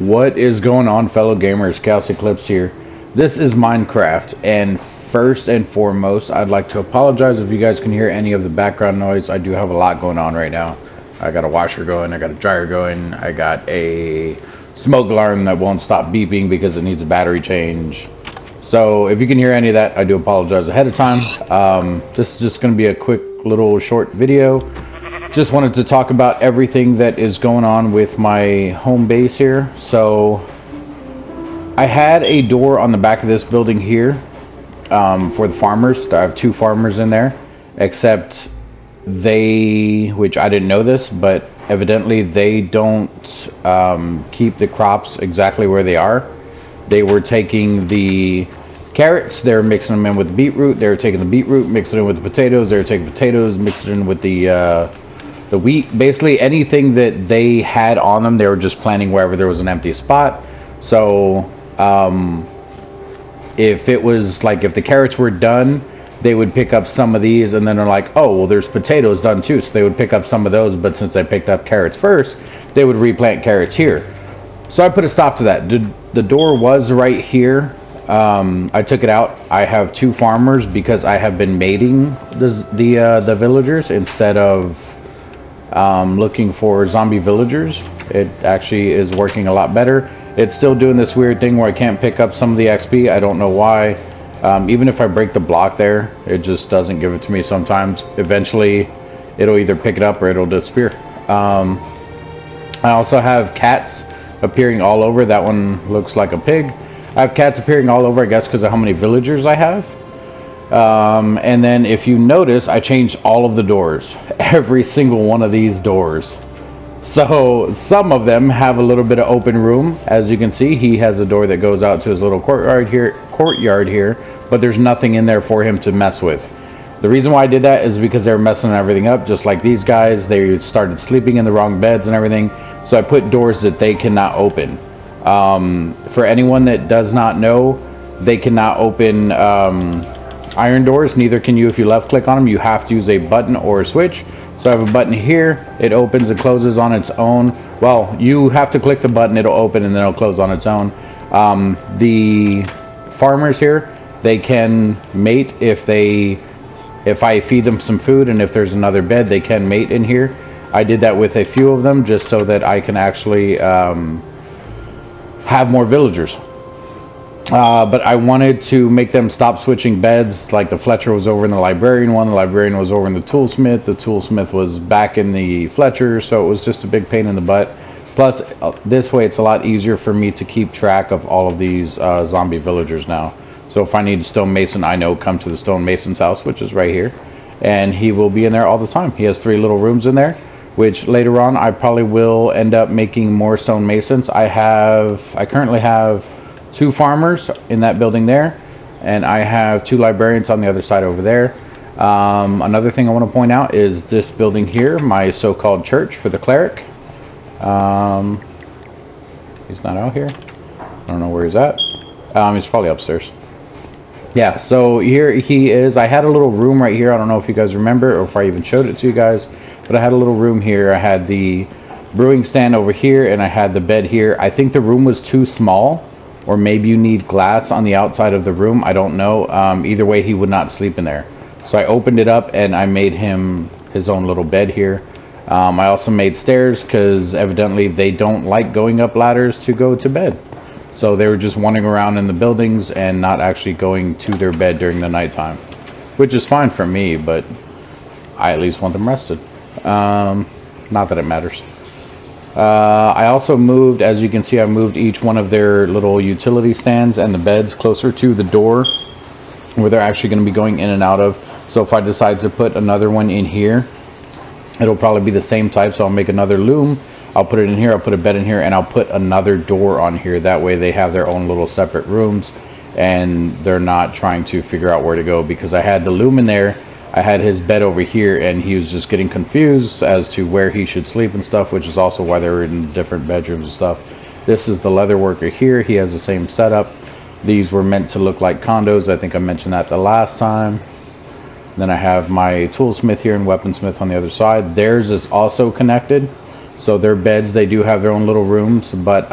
What is going on, fellow gamers? ChaosEclipse here. This is Minecraft, and first and foremost, I'd like to apologize if you guys can hear any of the background noise. I do have a lot going on right now. I got a washer going, I got a dryer going, I got a smoke alarm that won't stop beeping because it needs a battery change. So if you can hear any of that, I do apologize ahead of time. This is just going to be a quick little short video. Just wanted to talk about everything that is going on with my home base here. So I had a door on the back of this building here for the farmers. I have two farmers in there, except which I didn't know this, but evidently they don't keep the crops exactly where they are. They were taking the carrots, they were mixing them in with the beetroot, they were taking the beetroot, mixing it in with the potatoes, they were taking potatoes, mixing it in with the wheat. Basically anything that they had on them, they were just planting wherever there was an empty spot. So if it was like, if the carrots were done, they would pick up some of these, and then they're like, oh well, there's potatoes done too, so they would pick up some of those. But since I picked up carrots first, they would replant carrots here. So I put a stop to that. The door was right here. I took it out. I have two farmers because I have been mating the villagers instead of looking for zombie villagers. It actually is working a lot better. It's still doing this weird thing where I can't pick up some of the XP. I don't know why. Even if I break the block there, it just doesn't give it to me sometimes. Eventually it'll either pick it up or it'll disappear. I also have cats appearing all over. That one looks like a pig. I have cats appearing all over, I guess because of how many villagers I have. And then if you notice, I changed all of the doors, every single one of these doors. So some of them have a little bit of open room. As you can see, he has a door that goes out to his little courtyard here, but there's nothing in there for him to mess with. The reason why I did that is because they were messing everything up, just like these guys. They started sleeping in the wrong beds and everything. So I put doors that they cannot open. For anyone that does not know, they cannot open iron doors. Neither can you if you left click on them. You have to use a button or a switch. So I have a button here. It opens and closes on its own. Well, you have to click the button, it'll open and then it'll close on its own. The farmers here, they can mate if I feed them some food, and if there's another bed, they can mate in here. I did that with a few of them just so that I can actually have more villagers. But I wanted to make them stop switching beds. Like the Fletcher was over in the librarian one, the librarian was over in the toolsmith was back in the Fletcher, so it was just a big pain in the butt. Plus, this way it's a lot easier for me to keep track of all of these zombie villagers now. So if I need a stonemason, I know come to the stonemason's house, which is right here, and he will be in there all the time. He has 3 little rooms in there, which later on I probably will end up making more stonemasons. I currently have 2 farmers in that building there, and I have 2 librarians on the other side over there. Another thing I want to point out is this building here, my so-called church for the cleric. He's not out here. I don't know where he's at. He's probably upstairs. Yeah, so here he is. I had a little room right here. I don't know if you guys remember or if I even showed it to you guys, but I had a little room here. I had the brewing stand over here, and I had the bed here. I think the room was too small, or maybe you need glass on the outside of the room. I don't know. Either way, he would not sleep in there. So I opened it up and I made him his own little bed here. I also made stairs because evidently they don't like going up ladders to go to bed. So they were just wandering around in the buildings and not actually going to their bed during the nighttime, which is fine for me, but I at least want them rested. Not that it matters. I also moved, as you can see, I moved each one of their little utility stands and the beds closer to the door where they're actually going to be going in and out of. So if I decide to put another one in here, it'll probably be the same type. So I'll make another loom, I'll put it in here, I'll put a bed in here, and I'll put another door on here. That way they have their own little separate rooms and they're not trying to figure out where to go, because I had the loom in there, I had his bed over here, and he was just getting confused as to where he should sleep and stuff, which is also why they were in different bedrooms and stuff. This is the leather worker here. He has the same setup. These were meant to look like condos. I think I mentioned that the last time. Then I have my toolsmith here and weaponsmith on the other side. Theirs is also connected. So their beds, they do have their own little rooms, but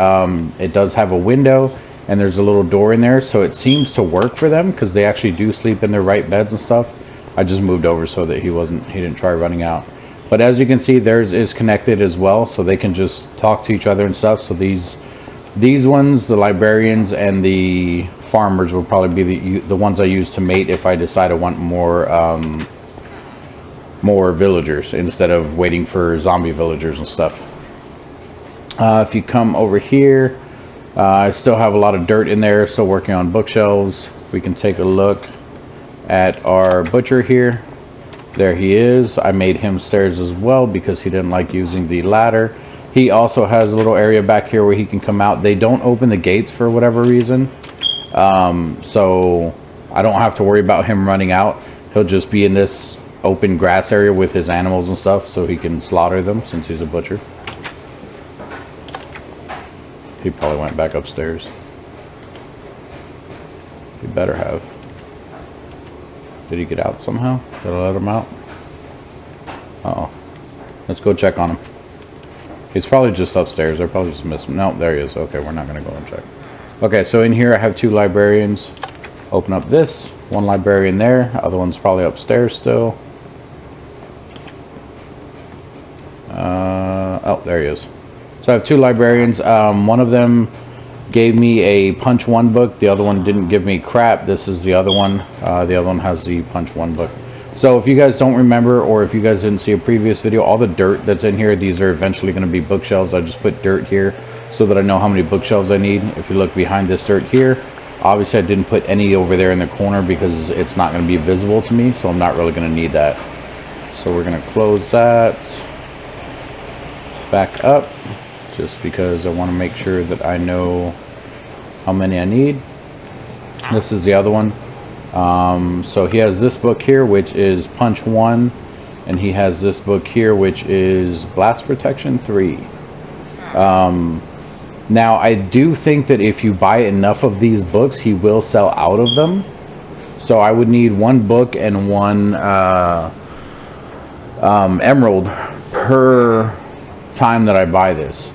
it does have a window and there's a little door in there, so it seems to work for them because they actually do sleep in their right beds and stuff. I just moved over so that he didn't try running out. But as you can see, theirs is connected as well, so they can just talk to each other and stuff. So these ones, the librarians and the farmers, will probably be the ones I use to mate if I decide I want more villagers instead of waiting for zombie villagers and stuff. If you come over here, I still have a lot of dirt in there, still working on bookshelves. We can take a look at our butcher here. There he is. I made him stairs as well because he didn't like using the ladder. He also has a little area back here where he can come out. They don't open the gates for whatever reason, so I don't have to worry about him running out. He'll just be in this open grass area with his animals and stuff, so he can slaughter them since he's a butcher. He probably went back upstairs. He better have. Did he get out somehow? Did I let him out? Uh-oh. Let's go check on him. He's probably just upstairs. They're probably just missing. No, there he is. Okay, we're not going to go and check. Okay, so in here I have 2 librarians. Open up this. 1 librarian there. Other one's probably upstairs still. Oh, there he is. So I have 2 librarians. One of them gave me a Punch 1 book. The other one didn't give me crap. This is the other one. The other one has the Punch 1 book. So if you guys don't remember, or if you guys didn't see a previous video, all the dirt that's in here, these are eventually going to be bookshelves. I just put dirt here so that I know how many bookshelves I need. If you look behind this dirt here, obviously I didn't put any over there in the corner because it's not going to be visible to me, so I'm not really going to need that. So we're going to close that back up just because I want to make sure that I know how many I need. This is the other one. So he has this book here, which is Punch 1, and he has this book here, which is Blast Protection 3. Now I do think that if you buy enough of these books, he will sell out of them. So I would need 1 book and 1 emerald per time that I buy this.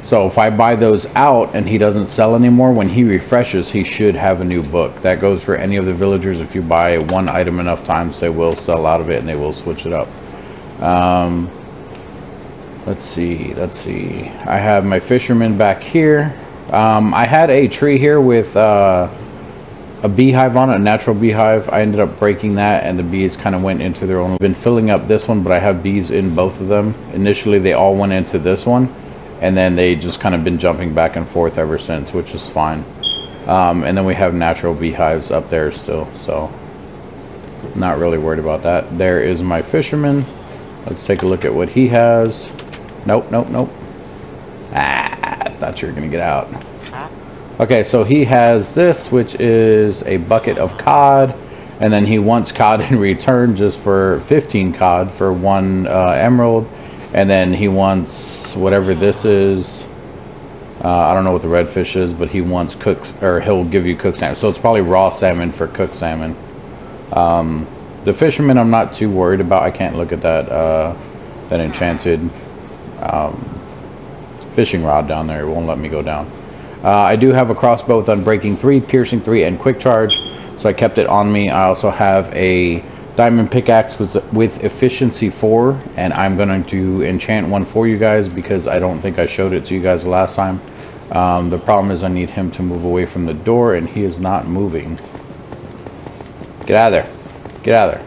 So if I buy those out and he doesn't sell anymore, when he refreshes, he should have a new book. That goes for any of the villagers. If you buy 1 item enough times, they will sell out of it and they will switch it up. Let's see. I have my fisherman back here. I had a tree here with a beehive on it, a natural beehive. I ended up breaking that and the bees kind of went into their own. I've been filling up this one, but I have bees in both of them. Initially they all went into this one, and then they just kind of been jumping back and forth ever since, which is fine. And then we have natural beehives up there still, so not really worried about that. There is my fisherman. Let's take a look at what he has. Nope. I thought you were gonna get out. Okay, so he has this, which is a bucket of cod, and then he wants cod in return just for 15 cod for 1 emerald, and then he wants whatever this is. I don't know what the redfish is, but he wants cooked, or he'll give you cooked salmon. So it's probably raw salmon for cooked salmon. The fisherman I'm not too worried about. I can't look at that enchanted fishing rod down there. It won't let me go down. I do have a crossbow with Unbreaking 3, Piercing 3, and Quick Charge, so I kept it on me. I also have a diamond pickaxe with Efficiency 4, and I'm going to enchant one for you guys because I don't think I showed it to you guys last time. The problem is I need him to move away from the door, and he is not moving. Get out of there. Get out of there.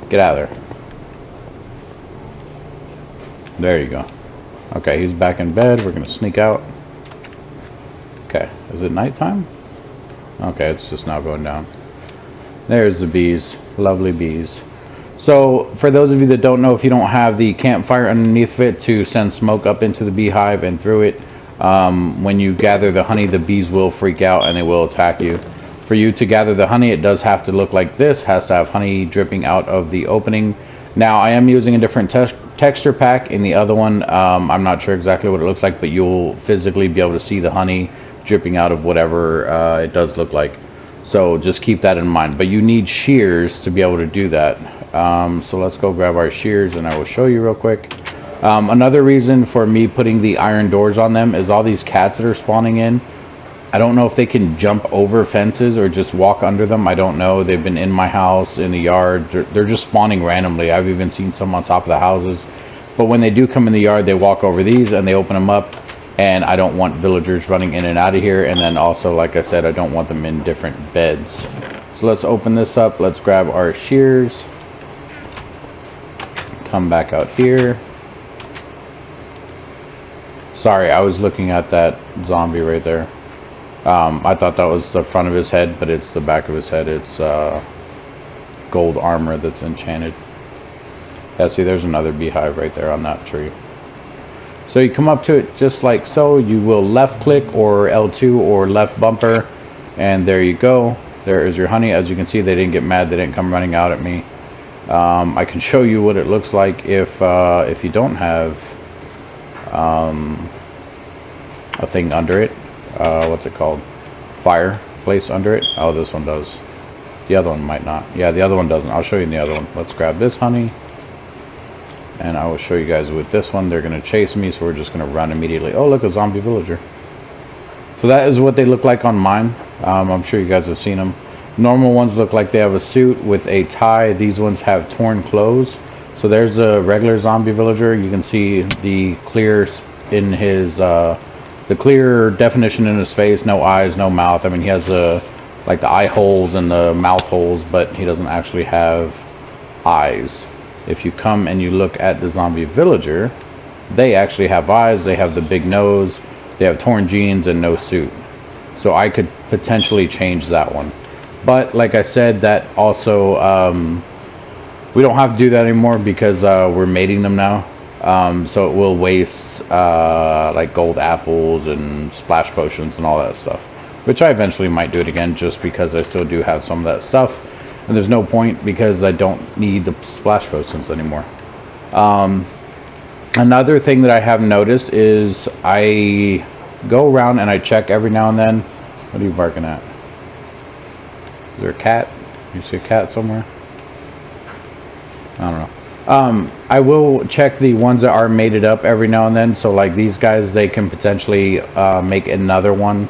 Get out of there. There you go. Okay, he's back in bed. We're going to sneak out. Okay, is it nighttime? Okay, it's just now going down. There's the bees. Lovely bees. So, for those of you that don't know, if you don't have the campfire underneath it to send smoke up into the beehive and through it, when you gather the honey, the bees will freak out and they will attack you. For you to gather the honey, it does have to look like this. Has to have honey dripping out of the opening. Now, I am using a different texture pack. In the other one, I'm not sure exactly what it looks like, but you'll physically be able to see the honey dripping out of whatever it does look like. So just keep that in mind. But you need shears to be able to do that. So let's go grab our shears and I will show you real quick. Another reason for me putting the iron doors on them is all these cats that are spawning in. I don't know if they can jump over fences or just walk under them. I don't know. They've been in my house, in the yard. They're just spawning randomly. I've even seen some on top of the houses. But when they do come in the yard, they walk over these and they open them up. And I don't want villagers running in and out of here. And then also, like I said, I don't want them in different beds. So let's open this up. Let's grab our shears. Come back out here. Sorry, I was looking at that zombie right there. I thought that was the front of his head, but it's the back of his head. It's gold armor that's enchanted. Yeah, see, there's another beehive right there on that tree. So you come up to it just like so. You will left click or L2 or left bumper, and there you go. There is your honey. As you can see, they didn't get mad. They didn't come running out at me. I can show you what it looks like if you don't have a thing under it. What's it called? Fireplace under it. Oh, this one does. The other one might not. Yeah, the other one doesn't. I'll show you in the other one. Let's grab this honey, and I will show you guys with this one. They're going to chase me, so we're just going to run immediately. Oh, look, a zombie villager. So that is what they look like on mine. I'm sure you guys have seen them. Normal ones look like they have a suit with a tie. These ones have torn clothes. So there's a regular zombie villager. You can see the clear in his the clear definition in his face. No eyes, no mouth. I mean, he has like the eye holes and the mouth holes, but he doesn't actually have eyes. If you come and you look at the zombie villager, they actually have eyes. They have the big nose. They have torn jeans and no suit. So I could potentially change that one. But like I said, that also we don't have to do that anymore because we're mating them now. So it will waste like gold apples and splash potions and all that stuff, which I eventually might do it again, just because I still do have some of that stuff, and there's no point because I don't need the splash potions anymore. Another thing that I have noticed is I go around and I check every now and then. What are you barking at? Is there a cat? You see a cat somewhere? I don't know. I will check the ones that are mated up every now and then. So like these guys, they can potentially make another one.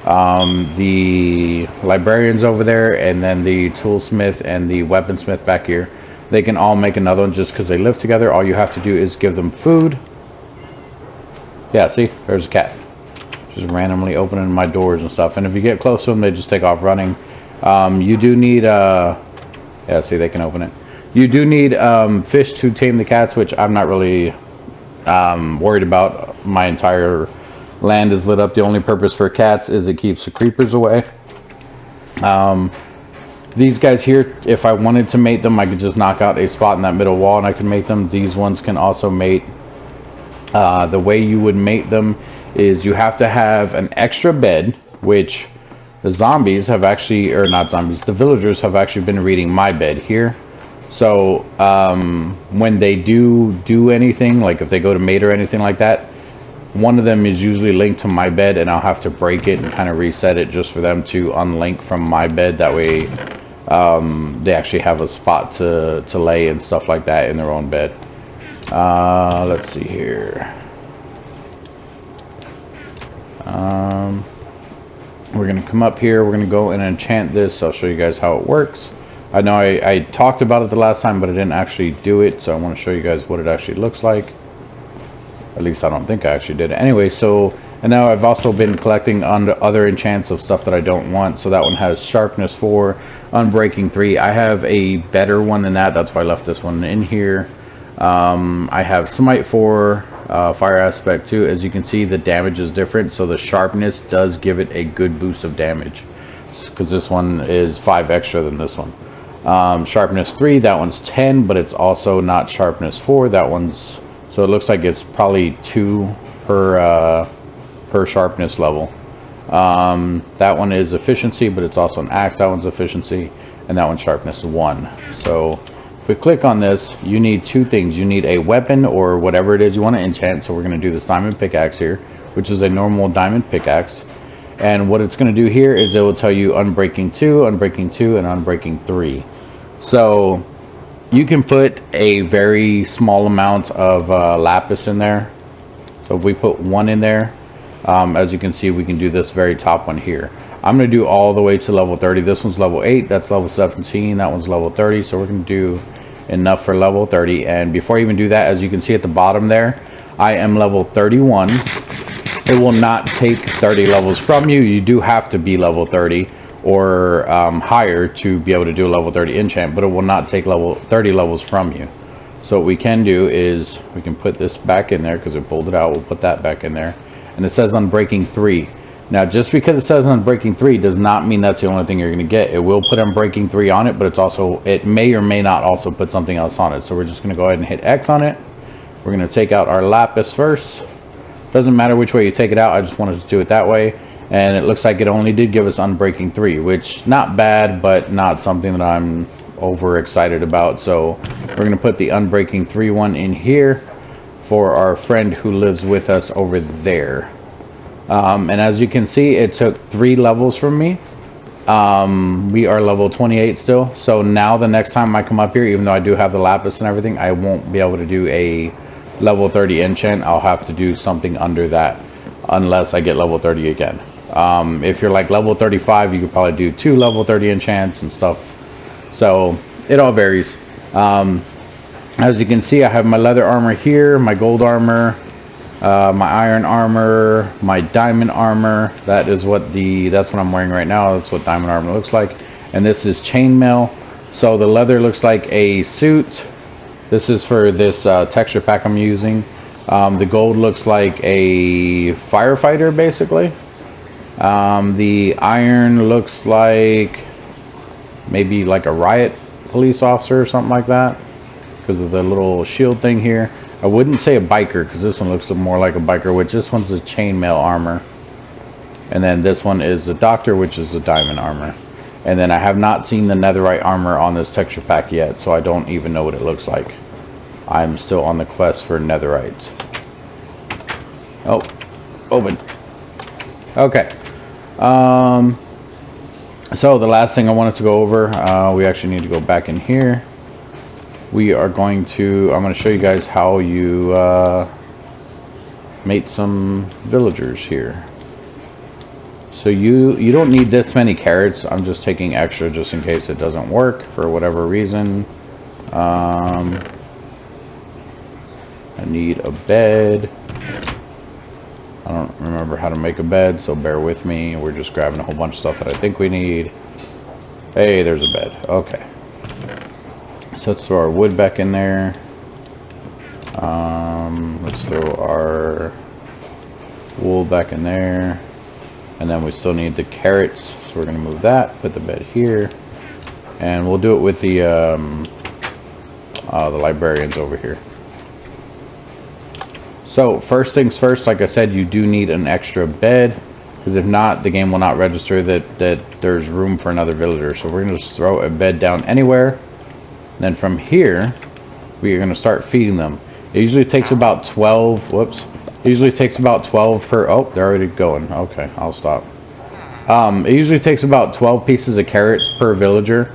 The librarians over there, and then the toolsmith and the weaponsmith back here, they can all make another one just because they live together. All you have to do is give them food. Yeah, see, there's a cat just randomly opening my doors and stuff. And if you get close to them, they just take off running. You do need yeah, see, they can open it. You do need fish to tame the cats, which I'm not really worried about. My entire land is lit up. The only purpose for cats is it keeps the creepers away. These guys here, if I wanted to mate them, I could just knock out a spot in that middle wall and I can mate them. These ones can also mate. The way you would mate them is you have to have an extra bed, which the zombies have actually, or not zombies, the villagers have actually been reading my bed here. So when they do anything, like if they go to mate or anything like that, one of them is usually linked to my bed, and I'll have to break it and kind of reset it just for them to unlink from my bed. That way they actually have a spot to lay and stuff like that in their own bed. Let's see here. We're going to come up here. We're going to go and enchant this. I'll show you guys how it works. I know I talked about it the last time, but I didn't actually do it, so I want to show you guys what it actually looks like. At least I don't think I actually did it. Anyway, so, and now I've also been collecting on other enchants of stuff that I don't want. So that one has sharpness 4, unbreaking 3. I have a better one than that. That's why I left this one in here. I have smite 4, fire aspect 2. As you can see, the damage is different, so the sharpness does give it a good boost of damage, because this one is 5 extra than this one. Sharpness 3, that one's 10, but it's also not sharpness 4. That one's, so it looks like it's probably 2 per sharpness level. That one is efficiency, but it's also an axe. That one's efficiency, and that one's sharpness 1. So if we click on this, you need 2 things. You need a weapon or whatever it is you want to enchant. So we're going to do this diamond pickaxe here, which is a normal diamond pickaxe. And what it's going to do here is it will tell you unbreaking 2, unbreaking 2, and unbreaking 3. So You can put a very small amount of lapis in there. So if we put 1 in there, as you can see, we can do this very top one here. I'm going to do all the way to level 30. This one's level 8, that's level 17, that one's level 30. So we're going to do enough for level 30. And before I even do that, as you can see at the bottom there, I am level 31. It will not take 30 levels from you. You do have to be level 30 or higher to be able to do a level 30 enchant, but it will not take level 30 levels from you. So what we can do is we can put this back in there because it pulled it out. We'll put that back in there. And it says Unbreaking 3. Now, just because it says Unbreaking 3 does not mean that's the only thing you're going to get. It will put Unbreaking 3 on it, but it's also, it may or may not also put something else on it. So we're just going to go ahead and hit X on it. We're going to take out our lapis first. Doesn't matter which way you take it out. I just wanted to do it that way. And it looks like it only did give us Unbreaking 3, which not bad, but not something that I'm over excited about. So we're going to put the Unbreaking 3 one in here for our friend who lives with us over there. And as you can see, it took 3 levels from me. We are level 28 still. So now the next time I come up here, even though I do have the lapis and everything, I won't be able to do a level 30 enchant. I'll have to do something under that unless I get level 30 again. If you're like level 35, you could probably do 2 level 30 enchants and stuff. So it all varies. As you can see, I have my leather armor here, my gold armor, my iron armor, my diamond armor. That's what I'm wearing right now. That's what diamond armor looks like. And this is chainmail. So the leather looks like a suit. This is for this texture pack I'm using. The gold looks like a firefighter, basically. The iron looks like maybe like a riot police officer or something like that because of the little shield thing here. I wouldn't say a biker because this one looks more like a biker, which this one's a chainmail armor. And then this one is a doctor, which is a diamond armor. And then I have not seen the netherite armor on this texture pack yet, so I don't even know what it looks like. I'm still on the quest for netherite. Oh, open. Okay. So the last thing I wanted to go over, we actually need to go back in here. I'm going to show you guys how you mate some villagers here. So you don't need this many carrots. I'm just taking extra just in case it doesn't work for whatever reason. I need a bed. I don't remember how to make a bed, so bear with me. We're just grabbing a whole bunch of stuff that I think we need. Hey, there's a bed. Okay. So let's throw our wood back in there. Let's throw our wool back in there. And then we still need the carrots, so we're going to move that, put the bed here. And we'll do it with the librarians over here. So first things first, like I said, you do need an extra bed, because if not, the game will not register that there's room for another villager. So we're going to just throw a bed down anywhere. And then from here, we are going to start feeding them. It usually takes about 12, whoops. It usually takes about 12 per, oh, they're already going. Okay, I'll stop. It usually takes about 12 pieces of carrots per villager.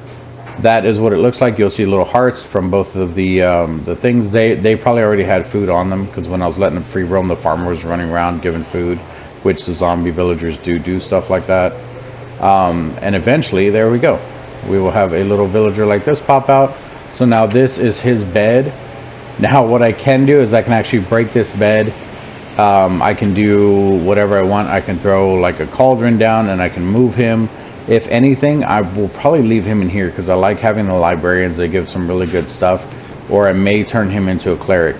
That is what it looks like. You'll see little hearts from both of the things. They probably already had food on them, because when I was letting them free roam, the farmer was running around giving food, which the zombie villagers do stuff like that. And eventually, there we go. We will have a little villager like this pop out. So now this is his bed. Now what I can do is I can actually break this bed. I can do whatever I want. I can throw like a cauldron down and I can move him. If anything, I will probably leave him in here because I like having the librarians. They give some really good stuff. Or I may turn him into a cleric.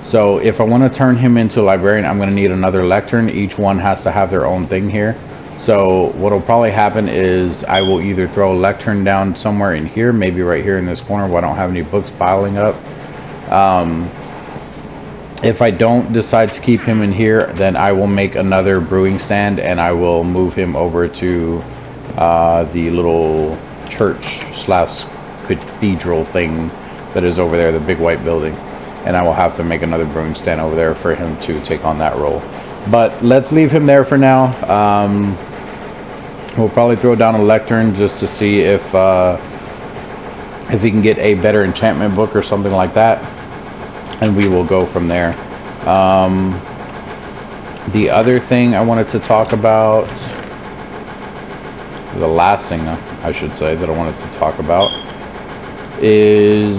So if I want to turn him into a librarian, I'm going to need another lectern. Each one has to have their own thing here. So what will probably happen is I will either throw a lectern down somewhere in here, maybe right here in this corner where I don't have any books piling up. If I don't decide to keep him in here, then I will make another brewing stand and I will move him over to the little church slash cathedral thing that is over there, the big white building. And I will have to make another brewing stand over there for him to take on that role. But let's leave him there for now. We'll probably throw down a lectern just to see if if we can get a better enchantment book or something like that, and we will go from there. The other thing I wanted to talk about, the last thing I should say that I wanted to talk about, is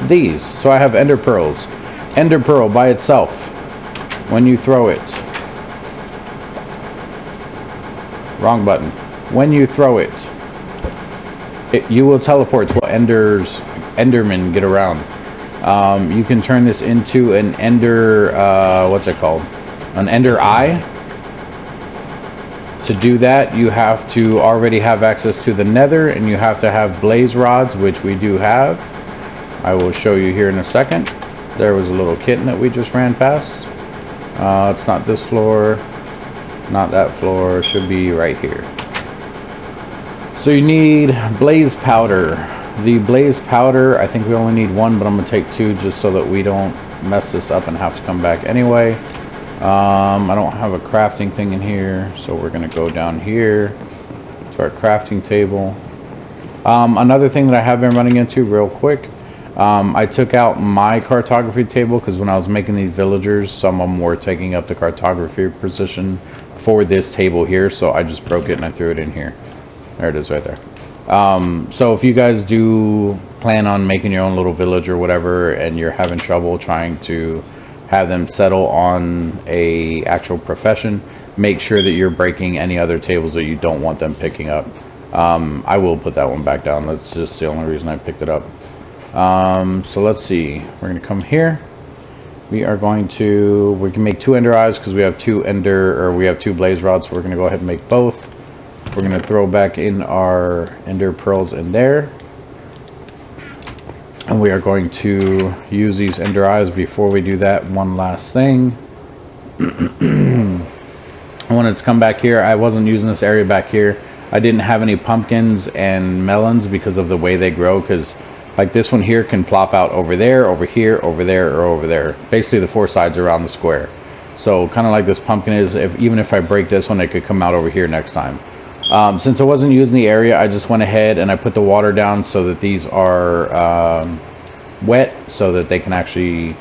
these. So I have ender pearls. Ender pearl by itself, when you throw it, wrong button, when you throw it, you will teleport to endermen get around. You can turn this into an ender, what's it called, an ender eye. To do that, you have to already have access to the nether, and you have to have blaze rods, which we do have. I will show you here in a second. There was a little kitten that we just ran past. It's not this floor, not that floor, it should be right here. So you need blaze powder. The blaze powder, I think we only need one, but I'm going to take two just so that we don't mess this up and have to come back anyway. I don't have a crafting thing in here, so we're going to go down here to our crafting table. Another thing that I have been running into real quick, I took out my cartography table because when I was making these villagers, some of them were taking up the cartography position for this table here, so I just broke it and I threw it in here. There it is right there. So if you guys do plan on making your own little village or whatever, and you're having trouble trying to have them settle on a actual profession, make sure that you're breaking any other tables that you don't want them picking up. I will put that one back down. That's just the only reason I picked it up. So let's see, we're going to come here. We can make two ender eyes because we have two blaze rods, so we're going to go ahead and make both. We're going to throw back in our ender pearls in there, and we are going to use these ender eyes. Before we do that, one last thing. I wanted to come back here. I wasn't using this area back here. I didn't have any pumpkins and melons because of the way they grow, because like this one here can plop out over there, over here, over there, or over there. Basically the four sides around the square. So kind of like this pumpkin is, even if I break this one, it could come out over here next time. Since I wasn't using the area, I just went ahead and I put the water down so that these are wet, so that they can actually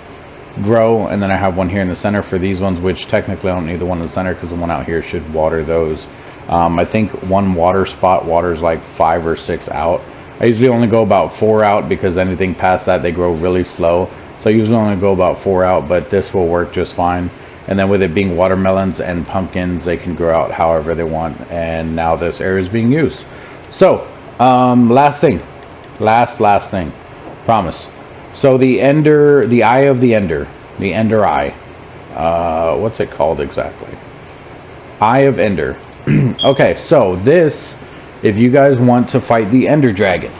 grow. And then I have one here in the center for these ones, which technically I don't need the one in the center because the one out here should water those. I think one water spot waters like 5 or 6 out. I usually only go about 4 out because anything past that, they grow really slow. So I usually only go about 4 out, but this will work just fine. And then with it being watermelons and pumpkins, they can grow out however they want. And now this area is being used. So, last thing. Last thing. Promise. So the eye of the ender eye. What's it called exactly? Eye of Ender. Okay, so this, if you guys want to fight the Ender Dragon.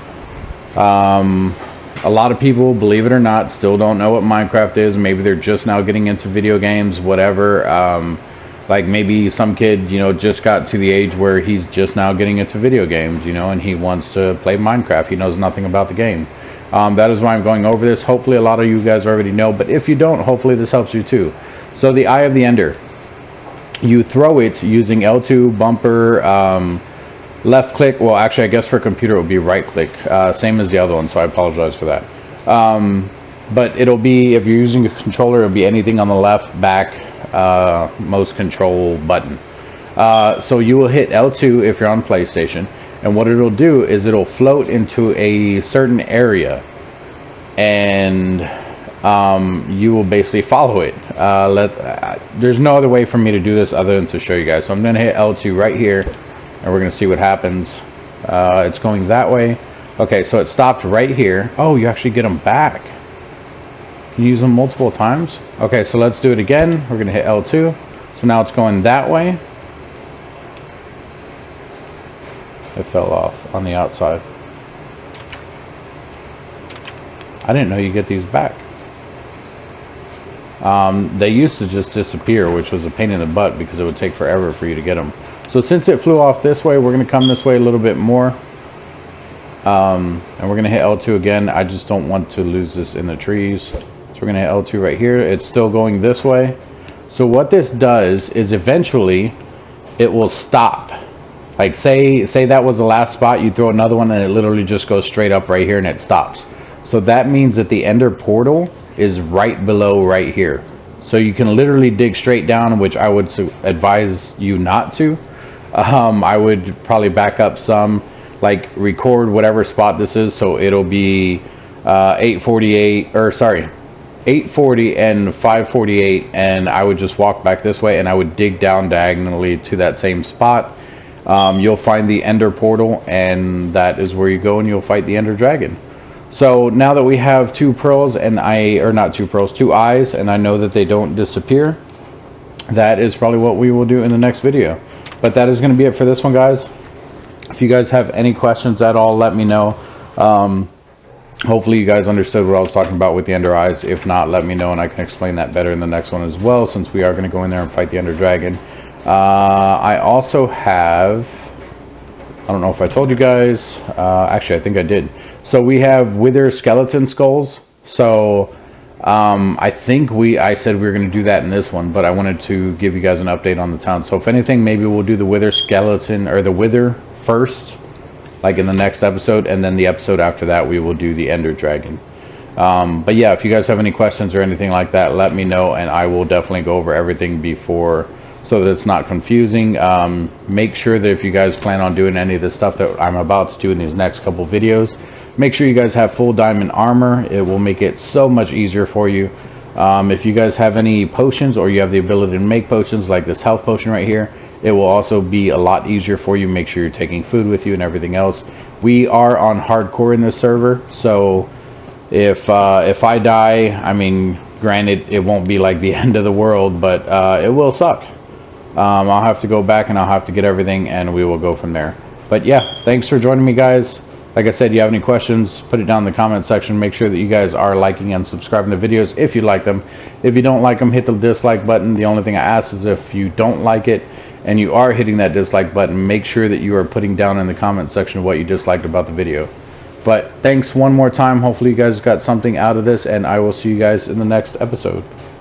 A lot of people, believe it or not, still don't know what Minecraft is. Maybe they're just now getting into video games, whatever. Like maybe some kid, just got to the age where he's just now getting into video games, and he wants to play Minecraft. He knows nothing about the game. That is why I'm going over this. Hopefully a lot of you guys already know, but if you don't, hopefully this helps you too. So the Eye of the Ender. You throw it using L2, bumper, left click. Well, actually, I guess for computer it would be right click, same as the other one, so I apologize for that. But it'll be, if you're using a controller, it'll be anything on the left, back, most control button. So you will hit L2 if you're on PlayStation, and what it'll do is it'll float into a certain area, and you will basically follow it. There's no other way for me to do this other than to show you guys. So I'm going to hit L2 right here, and we're going to see what happens. It's going that way. Okay, so it stopped right here. Oh, you actually get them back. You use them multiple times. Okay, so let's do it again. We're going to hit L2. So now it's going that way. It fell off on the outside. I didn't know you get these back. They used to just disappear, which was a pain in the butt because it would take forever for you to get them. So since it flew off this way, we're going to come this way a little bit more. And we're going to hit L2 again. I just don't want to lose this in the trees. So we're going to hit L2 right here. It's still going this way. So what this does is eventually it will stop. Like say that was the last spot, you throw another one and it literally just goes straight up right here and it stops. So that means that the ender portal is right below right here. So you can literally dig straight down, which I would advise you not to. I would probably back up some, like record whatever spot this is, so it'll be 848, or sorry, 840 and 548, and I would just walk back this way and I would dig down diagonally to that same spot. You'll find the ender portal, and that is where you go and you'll fight the ender dragon. So now that we have two pearls and not two pearls, two eyes, and I know that they don't disappear, that is probably what we will do in the next video. But that is going to be it for this one, guys. If you guys have any questions at all, let me know. Hopefully you guys understood what I was talking about with the ender eyes. If not, let me know and I can explain that better in the next one as well, since we are going to go in there and fight the ender dragon. I also have, I don't know if I told you guys, actually I think I did. So we have wither skeleton skulls. So I think I said we were going to do that in this one, but I wanted to give you guys an update on the town. So if anything, maybe we'll do the wither skeleton, or the wither first, like in the next episode, and then the episode after that we will do the ender dragon. But yeah, if you guys have any questions or anything like that, let me know and I will definitely go over everything before, so that it's not confusing. Make sure that if you guys plan on doing any of the stuff that I'm about to do in these next couple videos, make sure you guys have full diamond armor. It will make it so much easier for you. If you guys have any potions, or you have the ability to make potions like this health potion right here, it will also be a lot easier for you. Make sure you're taking food with you and everything else. We are on hardcore in this server, so if I die, I mean, granted, it won't be like the end of the world, but it will suck. I'll have to go back and I'll have to get everything, and we will go from there. But yeah, thanks for joining me, guys. Like I said, you have any questions, put it down in the comment section. Make sure that you guys are liking and subscribing to videos if you like them. If you don't like them, hit the dislike button. The only thing I ask is, if you don't like it and you are hitting that dislike button, make sure that you are putting down in the comment section what you disliked about the video. But thanks one more time. Hopefully you guys got something out of this, and I will see you guys in the next episode.